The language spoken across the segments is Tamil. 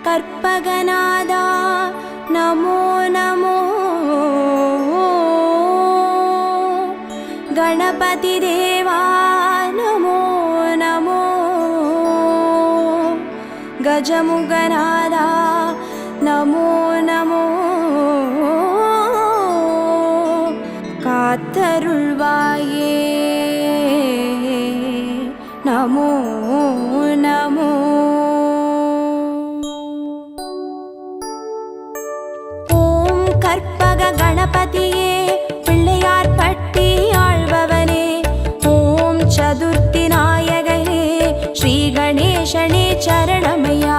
கற்பகநாதா நமோ நமோ. கணபதி தேவா நமோ நமோ. கஜமுகநாதா நமோ நமோ. காத்தருள்வாயே நமோ நமோ. ஓம் கற்பக கணபதியே பிள்ளையார் பட்டி ஆழ்பவனே. ஓம் சதுர்த்தி நாயகனே ஸ்ரீ கணேசனே சரணமையா.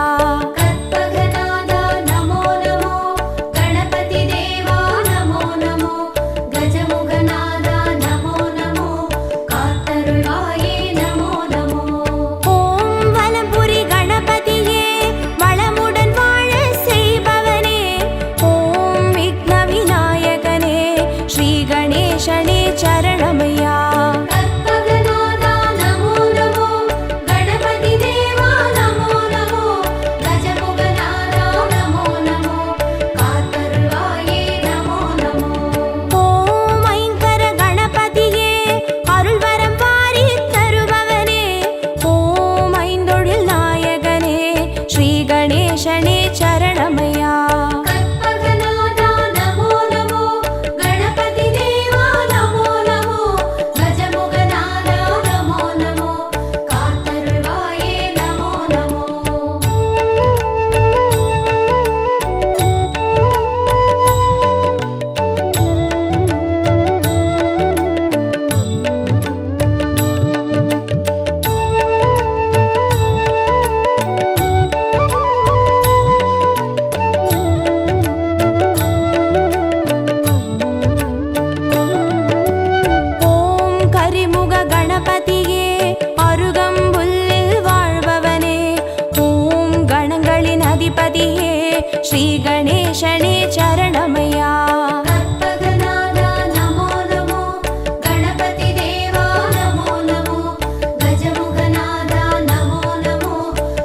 ஸ்ரீ கணேசனே சரணமையா. கற்பகநாதா நமோ நமோ. கணபதி தேவா நமோ நமோ. கஜமுகநாதா நமோ நமோ.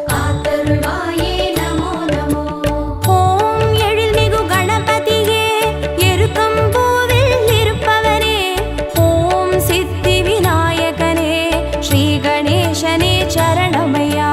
காத்தருள்வாயே நமோ நமோ. ஓம் எழில்மிகு கணபதியே எருக்கம்பூவில் இருப்பவனே. ஓம் சித்தி விநாயகனே ஸ்ரீ கணேசனே சரணமையா.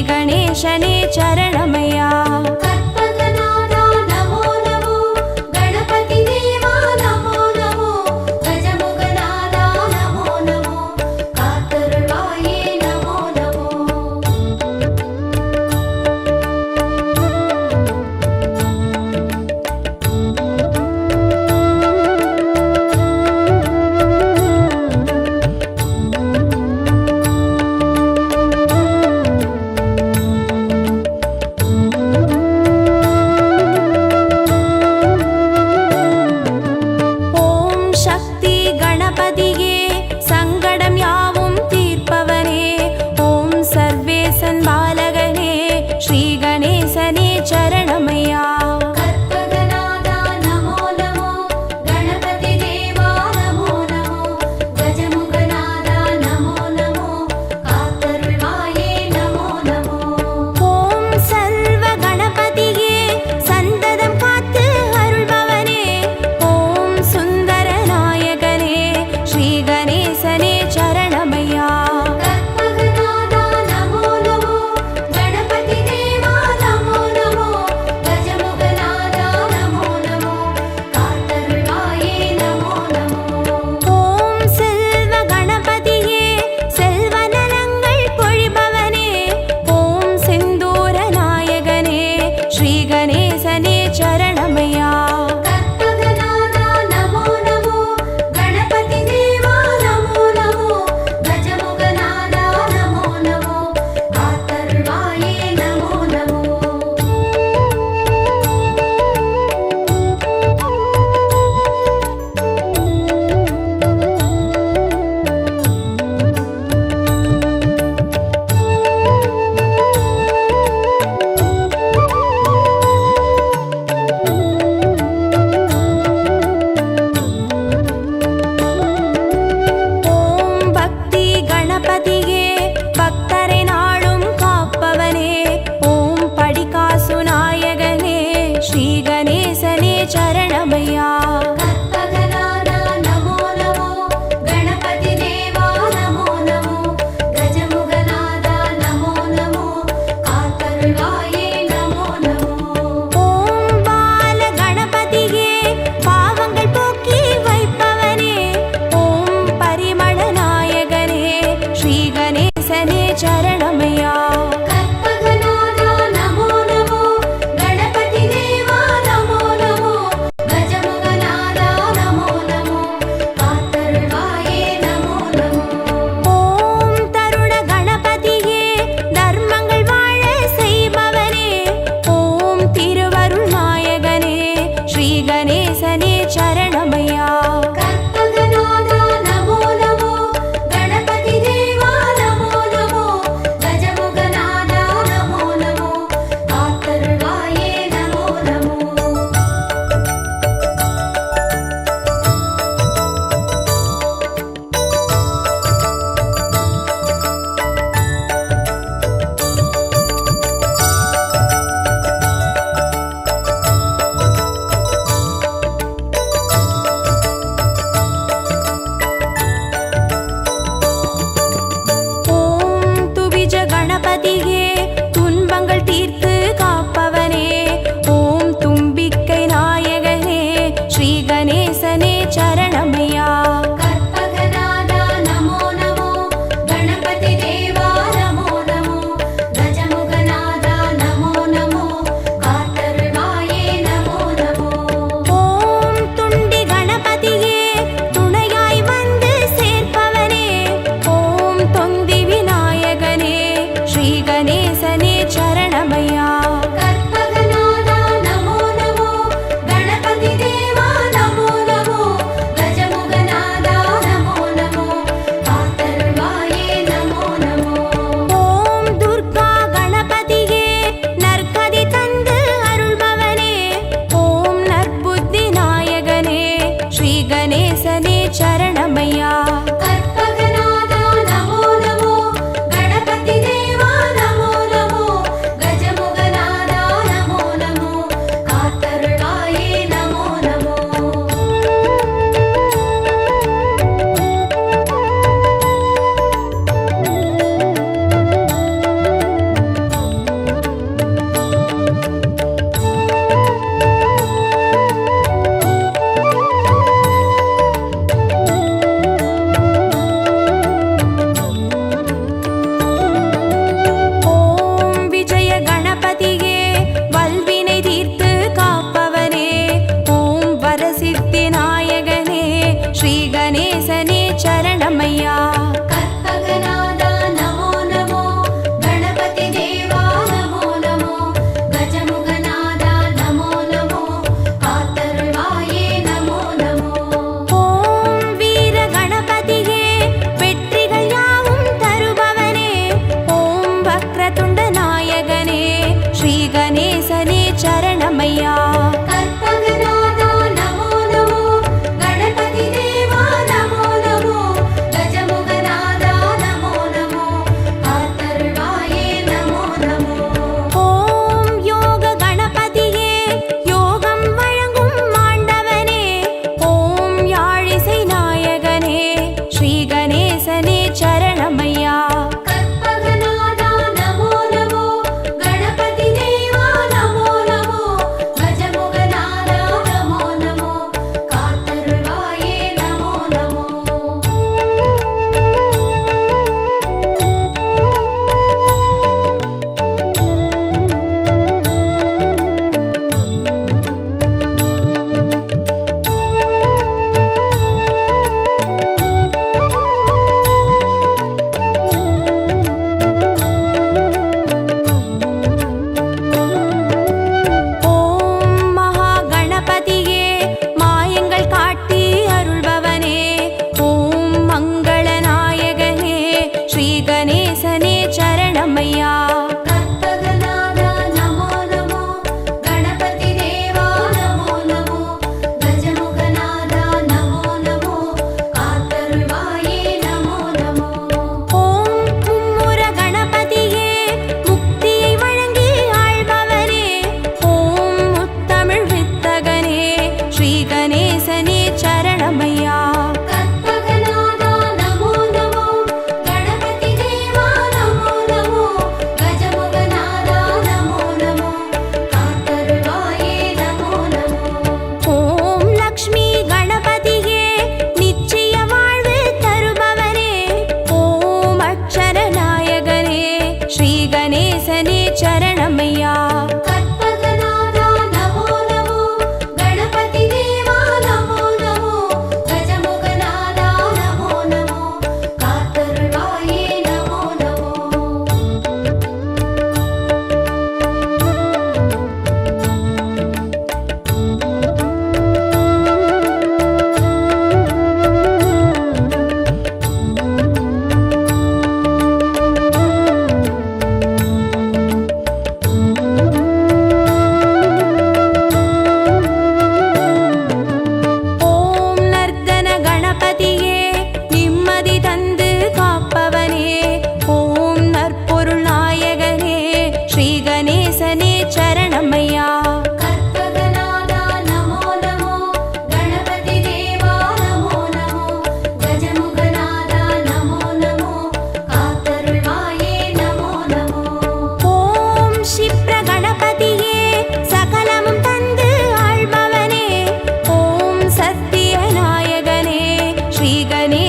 கணேசனே சரணமையா. கற்பகநாதா நமோ நமோ. கணபதி தேவா நமோ நமோ. கஜமுகநாதா நமோ நமோ. காத்தருள்வாயே நமோ நமோ. சரணமையா. கற்பகநாதா நமோ நமோ. கணபதி தேவா நமோ நமோ. கஜமுகநாதா நமோ நமோ. காத்தருள்வாயே நமோ நமோ. ஓம் சர்வ கணபதியே சந்ததம் காத்து அருள்பவனே. ஓம் சுந்தர நாயகனே ஸ்ரீ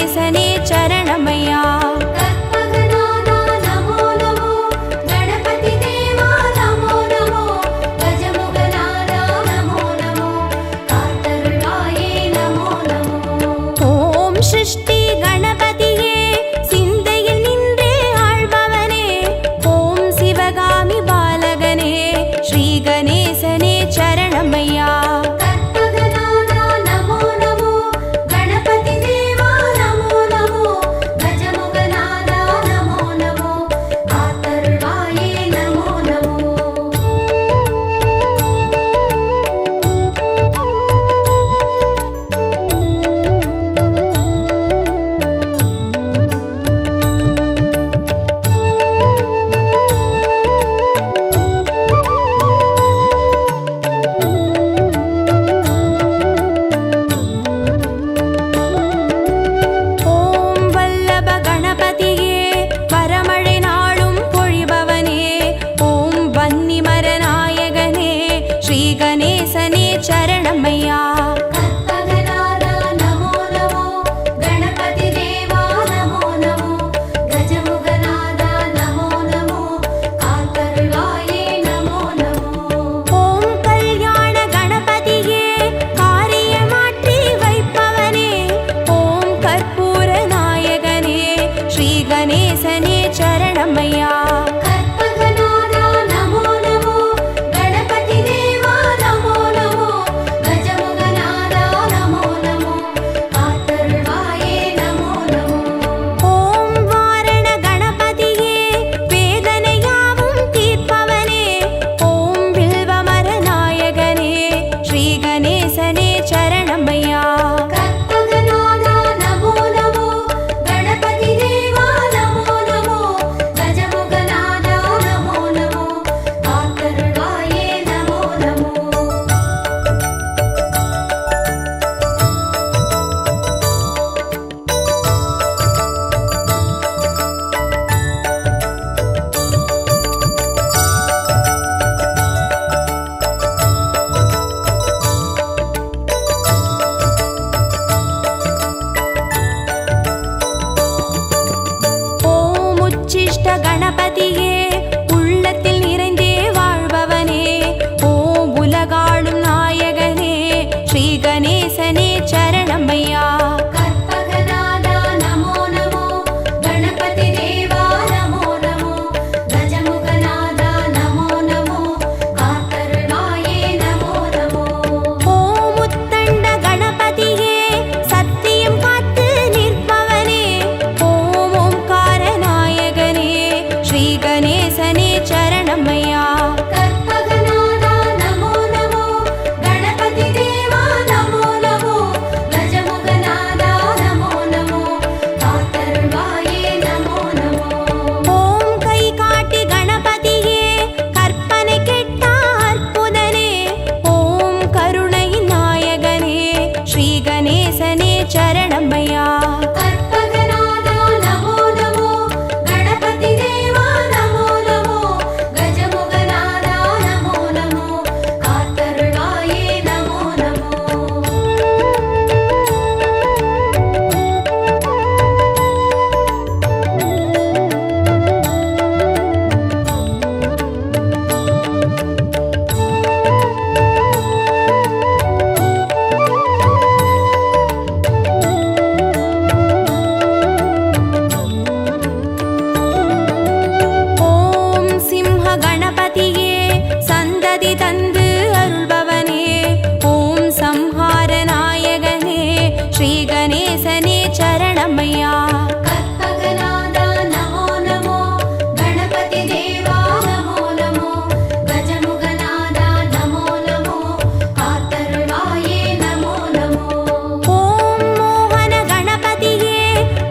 கணேசனே சரணமையா. கற்பகநாதா நமோ நமோ, கணபதி தேவா நமோ நமோ, கஜமுகநாதா நமோ நமோ, காத்தருள்வாயே நமோ நமோ. ஓம் சிருஷ்டி கணபதியே சிந்தையில் நின்றே ஆழ்பவனே, ஓம் சிவகாமி பாலகனே ஸ்ரீ கணேசனே சரணமையா. கற்பகநாதா நமோ நமோ, கணபதி தேவா நமோ நமோ, கஜமுகநாதா நமோ நமோ, காத்தருள்வாயே நமோ நமோ. ஓம் வல்லப கணபதியே வரமழை நாளும் பொழிபவனே, ஓம் வன்னிமர நாயகனே ஸ்ரீ கணேசனே சரணமையா. கற்பகநாதா நமோ நமோ, கணபதி தேவா நமோ நமோ, கஜமுகநாதா நமோ நமோ, காத்தருள்வாயே நமோ நமோ. ஓம் கல்யாண கணபதியே காரியமாற்றி வைப்பவனே, ஓம் கற்பூர நாயகனே ஸ்ரீ கணேசனே சரணமையா. கற்பகநாதா நமோ நமோ, கணபதி தேவா நமோ நமோ, கஜமுகநாதா நமோ நமோ, காத்தருள்வாயே நமோ நமோ. ஓம் வாரண கணபதியே வேதனையாவும் தீர்ப்பவனே, ஓம் வில்வமர நாயகனே ஸ்ரீ கணேசனே சரணமையா. கற்பகநாதா நமோ நமோ, கணபதி தேவா நமோ நமோ, கஜமுகநாதா நமோ நமோ, காத்தருள்வாயே நமோ நமோ. ஓம் உச்சிஷ்ட கணபதியே உள்ளத்தில் நிறைந்தே வாழ்பவனே, ஓம் உலகாளும் நாயகனே ஸ்ரீ கணேசனே சரணமையா. கற்பகநாதா நமோ நமோ, கணபதி தேவா நமோ நமோ, கஜமுகநாதா நமோ நமோ, காத்தருள்வாயே நமோ நமோ. ஓம் உத்தண்ட கணபதியே சத்தியம் காத்து நிற்பவனே, ஓம் ஓம்கார நாயகனே ஸ்ரீ கணேசனே சரணமையா. கற்பகநாதா நமோ நமோ, கணபதி தேவா நமோ நமோ, கஜமுகநாதா நமோ நமோ, காத்தருள்வாயே நமோ நமோ. ஓம் கை காட்டி கணபதியே கற்பனை கெட்டா அற்புதனே, ஓம் கருணை நாயகனே ஸ்ரீ கணேசனே சரணமையா. கற்பகநாதா நமோ நமோ, கணபதி தேவா நமோ நமோ, கஜமுகநாதா நமோ நமோ, காத்தருள்வாயே நமோ நமோ. ஓம் சிம்ஹ கணபதியே சந்ததி தந்து அருள்பவனே, ஓம் சம்ஹார நாயகனே ஸ்ரீ கணேசனே சரணமையா. கற்பகநாதா நமோ நமோ, கணபதி தேவா நமோ நமோ, கஜமுகநாதா நமோ நமோ, காத்தருள்வாயே நமோ நமோ. ஓம் மோகன கணபதியே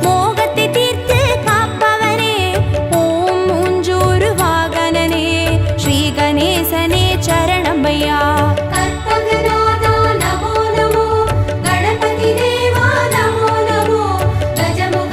மோகத்தை தீர்த்து காப்பவனே, ஓம் மூஞ்சூறு வாகனனே ஸ்ரீ கணேசனே சரணமையா. கற்பகநாதா நமோ நமோ, கணபதி தேவா நமோ நமோ, கஜமுக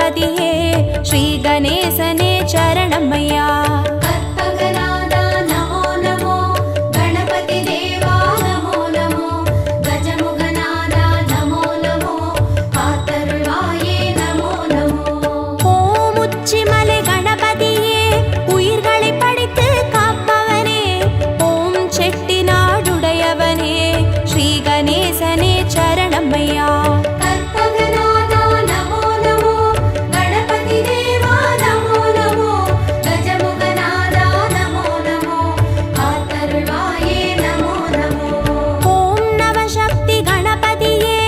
गणपतिये श्री गणेशने चरणमय्या கற்பகநாதா நமோ நமோ கணபதி தேவா நமோ நமோ கஜமுகநாதா நமோ நமோ காத்தருள்வாயே நமோ நமோ ஓம் உச்சிமலை கணபதியே உயிர்களை படைத்து காப்பவனே ஓம் செட்டிநாடுடையவனே ஸ்ரீ கணேசனே சரணமய்யா கற்பகநாதா நமோ நமோ கணபதி தேவா நமோ நமோ கஜமுகநாதா நமோ நமோ காத்தருள்வாயே நமோ நமோ ஓம் நவசக்தி கணபதியே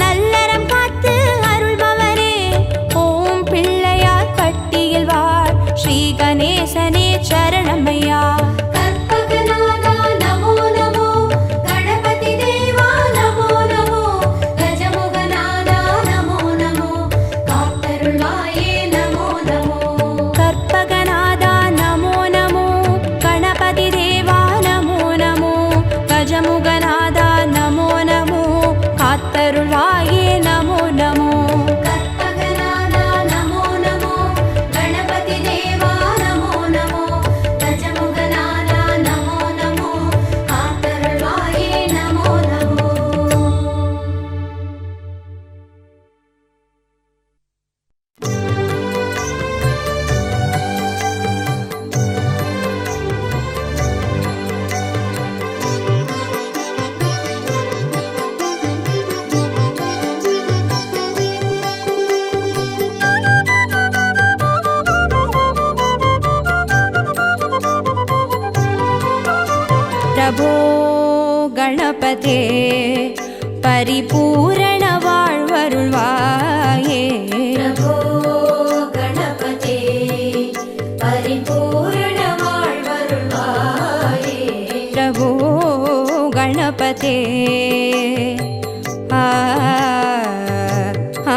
நல்லறம் காத்து அருள்பவரே ஓம் பிள்ளையார் பட்டியில் வாழ் ஸ்ரீ கணேசனே சரணமய்யா கற்பகநாதா நமோ நமோ கணபதி தேவா நமோ நமோ கஜமுகநாதா நமோ நமோ காத்தருள்வாயே நமோ நமோ கற்பகநாதா நமோ நமோ கணபதி தேவா நமோ நமோ கஜமுகநாதா நமோ நமோ காத்தருள்வாயே நமோ நமோ கற்பகநாதா நமோ நமோ கணபதி தேவா நமோ நமோ கஜமுகநாதா நமோ நமோ காத்தருள்வாயே நமோ நமோ प्रभो गणपते परिपूर्ण வாழ்வருள்வாயே பிரபோ கணபதே பரிபூரண வாழ்வருள்வாயே प्रभो गणपते आ आ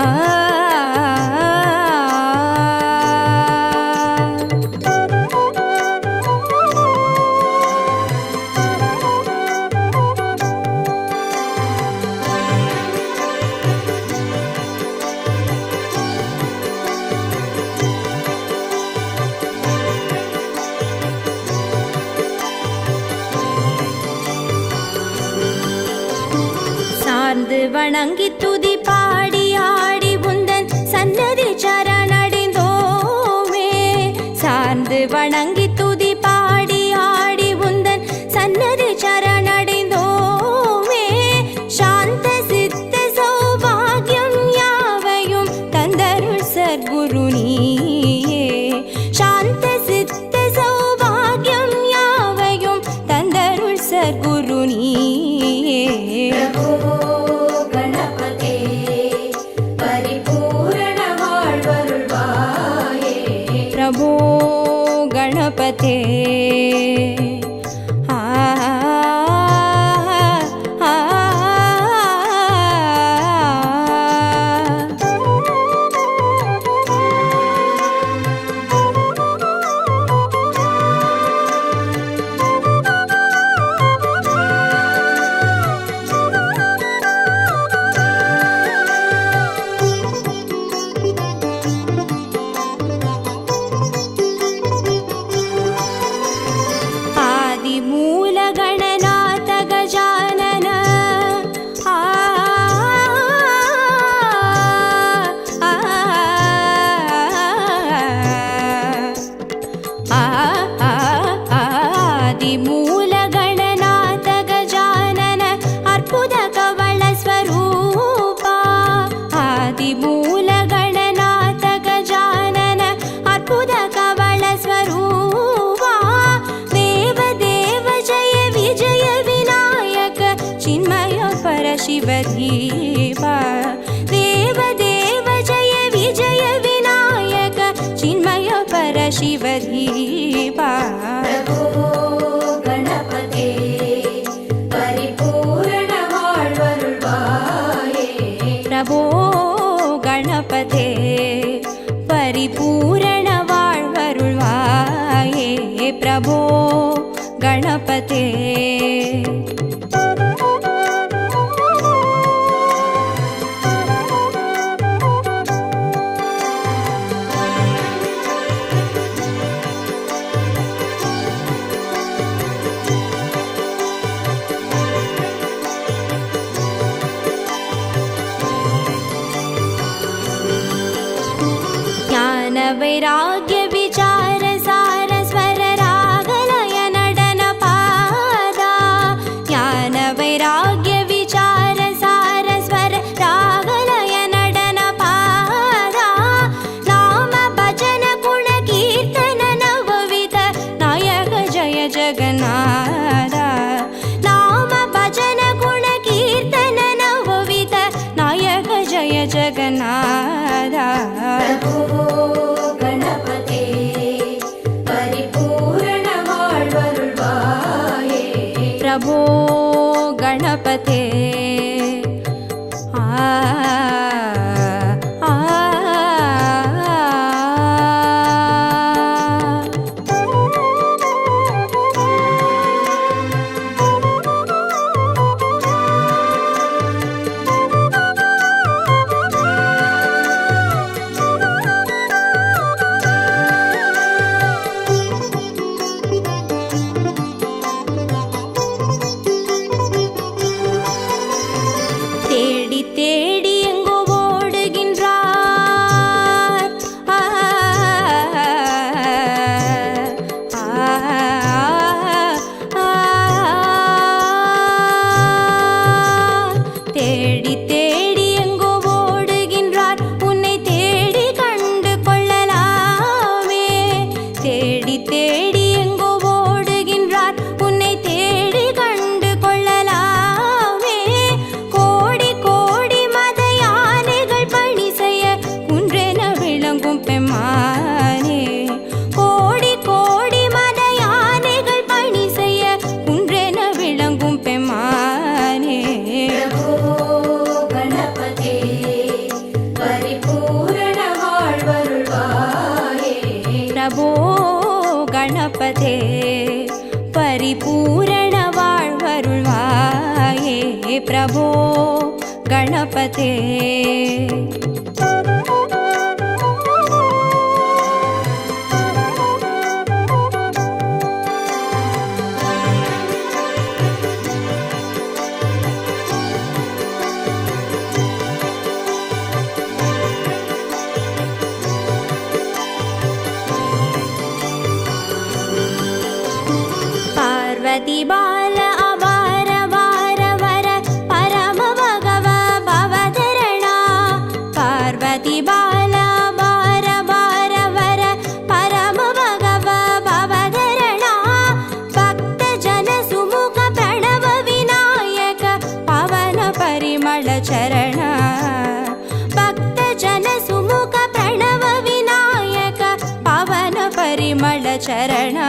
சார்ந்து வணங்கி துதி பாடி ஆடி உந்தன் சன்னதி சரணடைந்தோமே சார்ந்து வணங்கி துதி பாடி ஆடி உந்தன் சன்னதி சரணடைந்தோமே சாந்த சித்த சௌபாகியம் யாவையும் தந்தருள் சத்குரு நீயே சாந்த சித்த சௌபாகியம் யாவையும் தந்தருள் சத்குரு நீயே பிரபோ கணபதே பரிபூரண வாழ்வருள்வாயே प्रभो गणपते आ आ आदिमूल गणनाथ गजानन आ आ आदिमूल गणनाथ गजानन अर्पुद कवल स्वरूपा आदिमूल गणनाथ गजानन अर्पुद कवल स्वरूपा देव देव जय विजय विनायक चिन्मय परशिव धीवा देव देव जय विजय विनायक चिन्मय परशिव धीवा பிரபோ கணபதே பரிபூரண வாழ்வருள்வாயே प्रभो गणपते परिपूर्ण வாழ்வருள்வாயே प्रभो गणपते वैराग्य विचार सार स्वर रागलय नडन पादा ज्ञान वैराग्य विचार सार स्वर रागलय नडन पादा नाम भजन गुण कीर्तन नवविध नायक जय जगन्नाथ नाम भजन गुण कीर्तन नवविध नायक जय जगन्नाथ प्रभो गणपते परिपूर्ण வாழ்வருள்வாயே प्रभो गणपते आ आ தேடி தேடி எங்கோ ஓடுகின்றார் தேடி தேடி எங்கோ ஓடுகின்றார் உன்னை தேடி கண்டு கொள்ளலாமே தேடி தேடி எங்கோ ஓடுகின்றார் உன்னை தேடி கண்டு கொள்ளலாமே கோடி கோடி மத யானைகள் பணி செய்ய குன்றென விளங்கும் பெம்மானே கோடி கோடி மத யானைகள் பணி செய்ய குன்றென விளங்கும் பெம்மானே प्रभो गणपते परिपूर्ण வாழ்வருள்வாயே प्रभो गणपते परिपूर्ण வாழ்வருள்வாயே प्रभो गणपते पार्वती बाल अवार वार वर परम भगव भवधरणा पार्वती बाल अवार वार वर परम भगव भवधरणा भक्त जन सुमुख प्रणव विनायक पवन परिमळ चरण भक्त जन सुमुख प्रणव विनायक पवन परिमळ चरण